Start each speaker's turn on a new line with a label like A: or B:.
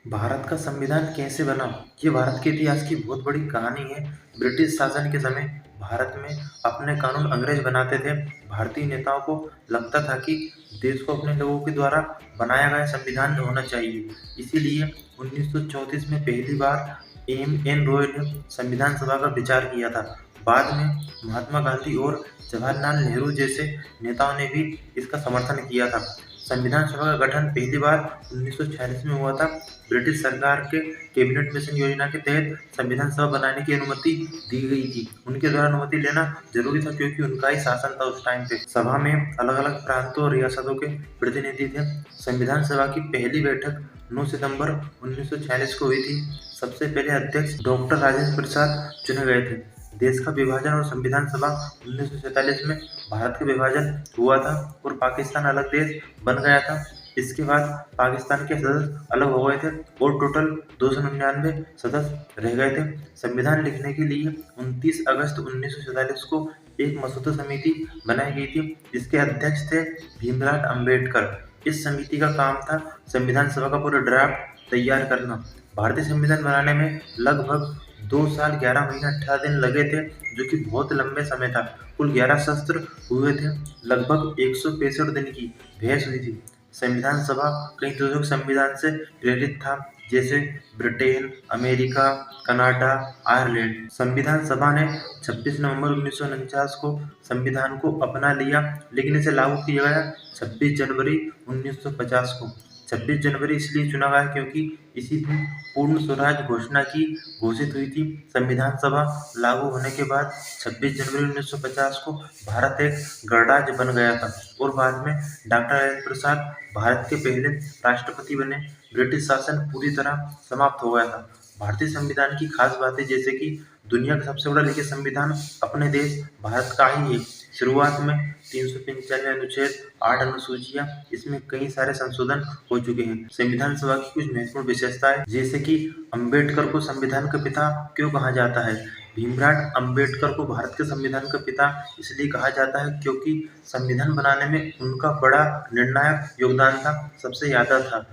A: भारत का संविधान कैसे बना? ये भारत के इतिहास की बहुत बड़ी कहानी है। ब्रिटिश शासन के समय भारत में अपने कानून अंग्रेज बनाते थे। भारतीय नेताओं को लगता था कि देश को अपने लोगों के द्वारा बनाया गया संविधान होना चाहिए। इसीलिए 1934 में पहली बार एम.एन. रॉय ने संविधान सभा का विचार किया था। बाद में महात्मा गांधी और जवाहरलाल नेहरू जैसे नेताओं ने भी इसका समर्थन किया था। संविधान सभा का गठन पहली बार 1946 में हुआ था। ब्रिटिश सरकार के कैबिनेट मिशन योजना के तहत संविधान सभा बनाने की अनुमति दी गई थी। उनके द्वारा अनुमति लेना जरूरी था क्योंकि उनका ही शासन था उस टाइम पे। सभा में अलग-अलग प्रांतों और रियासतों के प्रतिनिधि थे। संविधान सभा की पहली बैठक 9 सितंबर 1946 को हुई थी। सबसे पहले अध्यक्ष डॉक्टर राजेंद्र प्रसाद चुने गए थे। देश का विभाजन और संविधान सभा 1947 में भारत का विभाजन हुआ था और पाकिस्तान अलग देश बन गया था। इसके बाद पाकिस्तान के सदस्य अलग हो गए थे और टोटल 299 सदस्य रह गए थे। संविधान लिखने के लिए 29 अगस्त 1947 को एक मसौदा समिति बनाई गई थी जिसके अध्यक्ष थे भीमराव अम्बेडकर। इस समिति का काम था संविधान सभा का पूरा ड्राफ्ट तैयार करना। भारतीय संविधान बनाने में लगभग 2 साल 11 महीने 18 दिन लगे थे, जो कि बहुत लंबे समय था। कुल 11 सत्र हुए थे। लगभग 165 दिन की बहस हुई थी। संविधान सभा कई देशों के संविधान से प्रेरित था, जैसे ब्रिटेन, अमेरिका, कनाडा, आयरलैंड। संविधान सभा ने 26 नवंबर 1949 को संविधान को अपना लिया, लेकिन इसे लागू किया गया 26 जनवरी 1950 को। 26 जनवरी इसलिए चुना गया क्योंकि इसी दिन पूर्ण स्वराज घोषणा की घोषित हुई थी। संविधान सभा लागू होने के बाद 26 जनवरी 1950 को भारत एक गणराज्य बन गया था और बाद में डॉक्टर राजेंद्र प्रसाद भारत के पहले राष्ट्रपति बने। ब्रिटिश शासन पूरी तरह समाप्त हो गया था। भारतीय संविधान की खास बातें जैसे कि दुनिया का सबसे बड़ा लिखित संविधान अपने देश भारत का ही है। शुरुआत में 395 अनुच्छेद, 8 अनुसूचियां, इसमें कई सारे संशोधन हो चुके हैं। संविधान सभा की कुछ महत्वपूर्ण विशेषताएं जैसे कि अम्बेडकर को संविधान का पिता क्यों कहा जाता है? भीमराव अम्बेडकर को भारत के संविधान का पिता इसलिए कहा जाता है क्योंकि संविधान बनाने में उनका बड़ा निर्णायक योगदान था, सबसे ज्यादा था।